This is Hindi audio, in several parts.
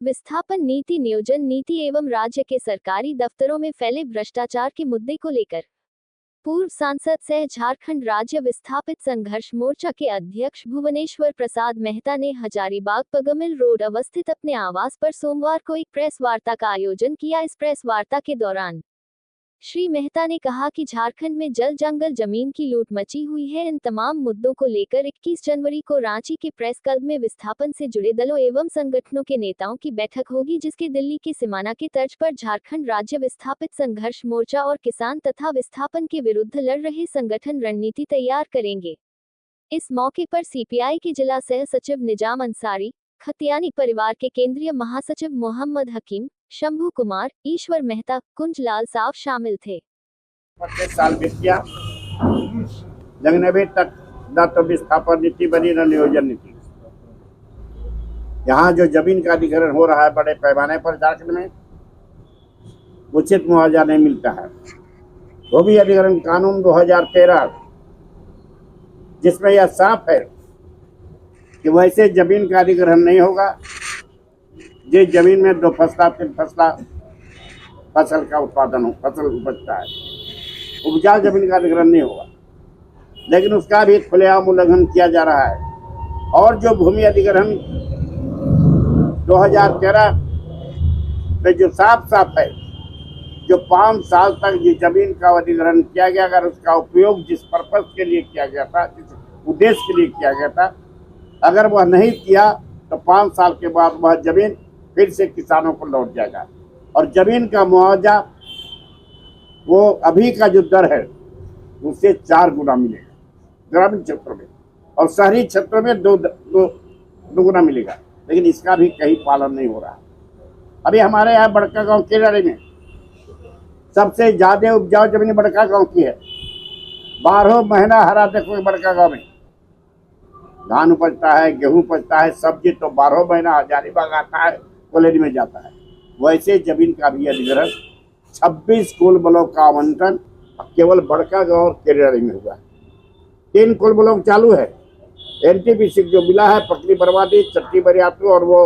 विस्थापन नीति, नियोजन नीति एवं राज्य के सरकारी दफ्तरों में फैले भ्रष्टाचार के मुद्दे को लेकर पूर्व सांसद सह झारखंड राज्य विस्थापित संघर्ष मोर्चा के अध्यक्ष भुवनेश्वर प्रसाद मेहता ने हजारीबाग पगमिल रोड अवस्थित अपने आवास पर सोमवार को एक प्रेस वार्ता का आयोजन किया। इस प्रेस वार्ता के दौरान श्री मेहता ने कहा कि झारखंड में जल जंगल जमीन की लूट मची हुई है। इन तमाम मुद्दों को लेकर 21 जनवरी को रांची के प्रेस क्लब में विस्थापन से जुड़े दलों एवं संगठनों के नेताओं की बैठक होगी, जिसके दिल्ली की सीमाना की तर्ज पर झारखंड राज्य विस्थापित संघर्ष मोर्चा और किसान तथा विस्थापन के विरुद्ध लड़ रहे संगठन रणनीति तैयार करेंगे। इस मौके पर सीपीआई के जिला सह सचिव निजाम अंसारी, खतियानी परिवार के केंद्रीय महासचिव मोहम्मद हकीम, शंभू कुमार, ईश्वर मेहता, कुंजलाल साफ शामिल थे। 25 साल बीत गया, लेकिन अभी तक न तो विस्थापन नीति बनी न नियोजन नीति। यहाँ जो जमीन का अधिग्रहण हो रहा है बड़े पैमाने पर झारखंड में, उचित मुआवजा नहीं मिलता है। भूमि अधिग्रहण कानून 2013 जिसमें यह साफ है कि वैसे जमीन का अधिग्रहण नहीं होगा जिस जमीन में 2 फसला 3 फसला फसल का उत्पादन हो, फसल उपजता है, उपजाऊ जमीन का अधिग्रहण नहीं होगा। लेकिन उसका भी खुलेआम उल्लंघन किया जा रहा है। और जो भूमि अधिग्रहण 2013 में जो साफ साफ है, जो 5 साल तक जिस जमीन का अधिग्रहण किया गया, अगर उसका उपयोग जिस पर्पज के लिए किया गया था, जिस उद्देश्य के लिए किया गया था, अगर वह नहीं किया तो 5 साल के बाद वह जमीन फिर से किसानों को लौट जाएगा। और जमीन का मुआवजा वो अभी का जो दर है उससे 4 गुना मिलेगा ग्रामीण क्षेत्रों में, और शहरी क्षेत्रों में 2 गुना मिलेगा। लेकिन इसका भी कहीं पालन नहीं हो रहा। अभी हमारे यहाँ बड़का गांव केरड़ी में सबसे ज्यादा उपजाऊ जमीन बड़का गांव की है। 12 महीना हरा देखो बड़का गांव में धान उपजता है, गेहूं उपजता है, सब्जी तो 12 महीना हजारीबाग आता है, कॉलेज में जाता है। वैसे जमीन का भी अधिग्रहण 26 कोल ब्लॉक का आवंटन केवल बड़का गांव और केरड़ी में हुआ है। 3 कोल ब्लॉक चालू है। एनटीपीसी जो मिला है पकड़ी बर्बादी, चट्टी बरियातू और वो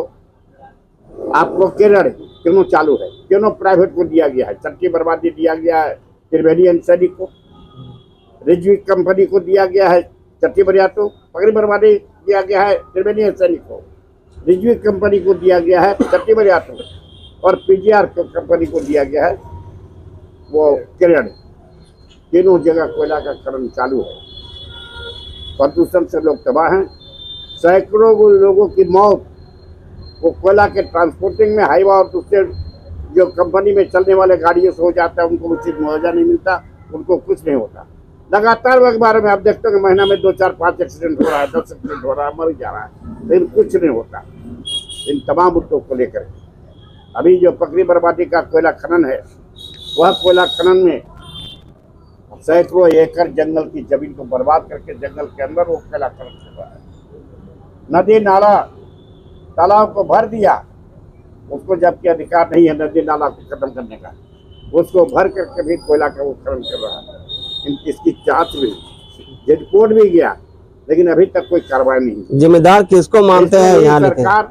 आपको केरड़ी, तीनों चालू है। तीनों प्राइवेट को दिया गया है। चट्टी बर्बादी दिया गया है त्रिवेणी एनसडी को, रिजवी कंपनी को दिया गया है चट्टी बरियातू, पकड़ी बर्बादी दिया गया है त्रिवेणी एनसडी को, रिजवी कंपनी को दिया गया है चट्टी बरियातू, और पीजीआर कंपनी को दिया गया है वो केरड़ी। तीनों जगह कोयला का खनन चालू है। प्रदूषण से लोग तबाह हैं। सैकड़ों लोगों की मौत वो कोयला के ट्रांसपोर्टिंग में, हाईवा और दूसरे जो कंपनी में चलने वाले गाड़ियों से हो जाता है। उनको उचित मुआवजा नहीं मिलता, उनको कुछ नहीं होता। लगातार अखबार में आप देखते हो कि महीना में 2, 4, 5 एक्सीडेंट हो रहा है, 10 एक्सीडेंट हो रहा है, मर जा रहा है, लेकिन कुछ नहीं होता। इन तमाम मुद्दों को लेकर अभी जो पकड़ी बर्बादी का कोयला खनन है, वह कोयला खनन में सैकड़ों एकड़ जंगल की जमीन को बर्बाद करके जंगल के अंदर वो कोयला खनन कर रहा है। नदी नाला तालाब को भर दिया, उसको जबकि अधिकार नहीं है नदी नाला को खत्म करने का, उसको भर करके भी कोयला का वो खनन कर रहा है। इसकी जांच भी जज कोर्ट भी गया, लेकिन अभी तक कोई कार्रवाई नहीं। जिम्मेदार किसको मानते हैं यहाँ सरकार?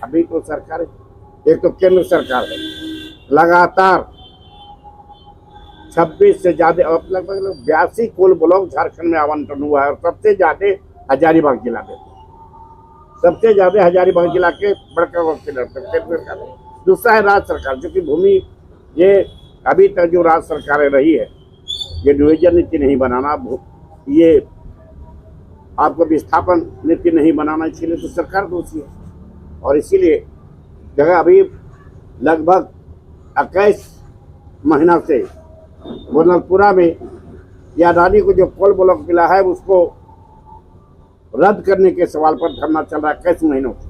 अभी तो सरकार, एक तो केंद्र सरकार है, लगातार 26 से ज्यादा लगभग 82 कोल ब्लॉक झारखंड में आवंटन हुआ है। और सबसे ज्यादा हजारीबाग जिला में, सबसे ज्यादा हजारीबाग जिला के बड़का गांव केंद्र सरकार है। दूसरा है राज्य सरकार, जो कि भूमि, ये अभी तक जो राज्य सरकारें रही है, ये नियोजन नीति नहीं बनाना, ये आपको विस्थापन नीति नहीं बनाना, इसीलिए तो सरकार दोषी है। और इसीलिए जगह अभी लगभग 21 महीना से बोनलपुरा में या अडानी को जो कोल ब्लॉक मिला है उसको रद्द करने के सवाल पर धरना चल रहा है 21 महीनों से।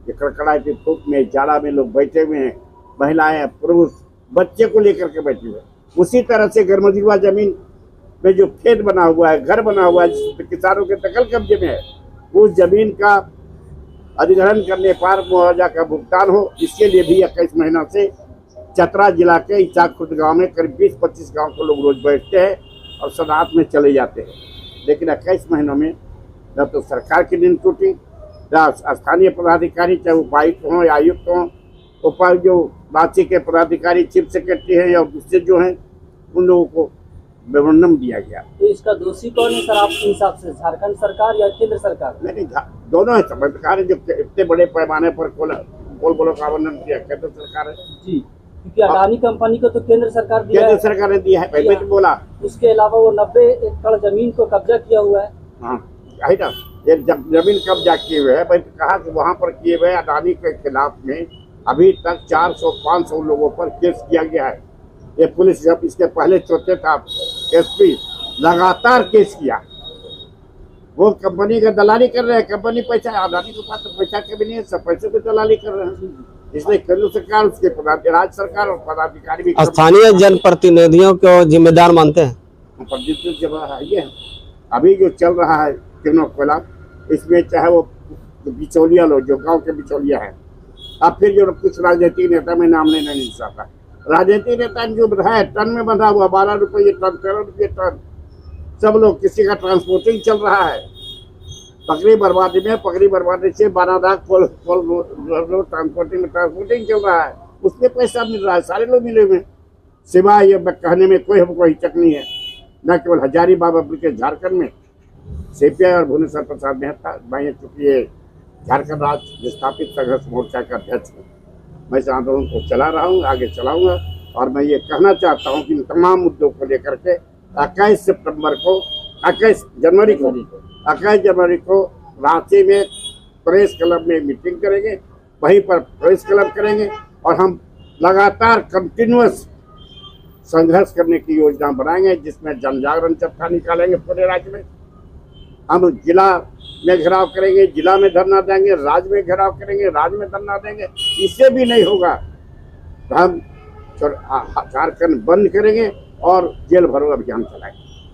ये कड़कड़ाई की धूप में, जाड़ा में लोग बैठे हुए हैं, महिलाएं, पुरुष, बच्चे को लेकर के बैठे हुए हैं। उसी तरह से गरमजीवा जमीन में जो खेत बना हुआ है, घर बना हुआ है, जिस किसानों के दखल कब्जे में है, उस जमीन का अधिग्रहण करने पर मुआवजा का भुगतान हो, इसके लिए भी 21 महीना से चतरा जिला के इचाखुर्द गांव में करीब 20-25 गांव को लोग रोज बैठते हैं और सदात में चले जाते हैं। लेकिन 21 महीनों में न तो सरकार की नींद टूटी, स्थानीय पदाधिकारी चाहे उपायुक्त हों या आयुक्त हों, उपायुक्त जो रांची के पदाधिकारी चीफ सेक्रेटरी है या दूसरे जो हैं, उन लोगों को मेमोरेंडम दिया गया। तो इसका दोषी कौन है सर आपके हिसाब से, झारखंड सरकार या केंद्र सरकार? नहीं, दोनों है। सरकार जो इतने बड़े पैमाने पर कोल का आवंटन किया केंद्र सरकार है जी, क्योंकि अडानी कंपनी को तो केंद्र सरकार दिया केंद्र है। सरकार ने दिया है, पहले तो बोला। उसके अलावा वो 90 एकड़ जमीन को कब्जा किया हुआ है। हाँ, है ना, ये जमीन कब्जा किए हुए है। मैं तो कहा कि वहाँ पर किए हुए अडानी के खिलाफ में अभी तक 400-500 लोगों पर केस किया गया है। ये पुलिस जब इसके पहले चौथे था एसपी लगातार केस किया। वो कंपनी का दलाली कर रहे हैं, कंपनी पैसा, अडानी के पास तो पैसा कभी नहीं है, सब पैसे की दलाली कर रहे हैं। इसलिए केंद्र सरकार, उसके राज्य सरकार और पदाधिकारी भी स्थानीय जनप्रतिनिधियों को जिम्मेदार मानते हैं। ये अभी जो चल रहा है तीनों खिलाफ, इसमें चाहे वो बिचौलिया लोग जो गांव के बिचौलिया है, अब फिर जो कुछ राजनीतिक नेता में नाम लेना नहीं चाहता, राजनीतिक नेता जो है टन में बंधा हुआ 12 रुपये टन, 13 रुपये टन, सब लोग, किसी का ट्रांसपोर्टिंग चल रहा है। पकड़ी बर्बादी से 12 लाख ट्रांसपोर्टिंग चल रहा है, उसमें पैसा मिल रहा है, सारे लोग मिले हुए। सिवाय ये कहने में कोई हमको हिचक नहीं है, न केवल हजारीबाग के झारखंड में सीपीआई और भुवनेश्वर प्रसाद मेहता, मैं चूंकि ये झारखंड राज्य विस्थापित संघर्ष मोर्चा का अध्यक्ष हूँ, मैं इस आंदोलन को चला रहा हूँ, आगे चलाऊंगा। और मैं ये कहना चाहता हूँ कि इन तमाम मुद्दों को लेकर के 21 जनवरी को रांची में प्रेस क्लब में मीटिंग करेंगे, वहीं पर प्रेस क्लब करेंगे और हम लगातार कंटिन्यूअस संघर्ष करने की योजना बनाएंगे, जिसमें जन जागरण चरखा निकालेंगे पूरे राज्य में। हम जिला में घेराव करेंगे, जिला में धरना देंगे, राज्य में घेराव करेंगे, राज्य में धरना देंगे। इससे भी नहीं होगा तो हम झारखंड बंद करेंगे और जेल भरो अभियान चलाएंगे।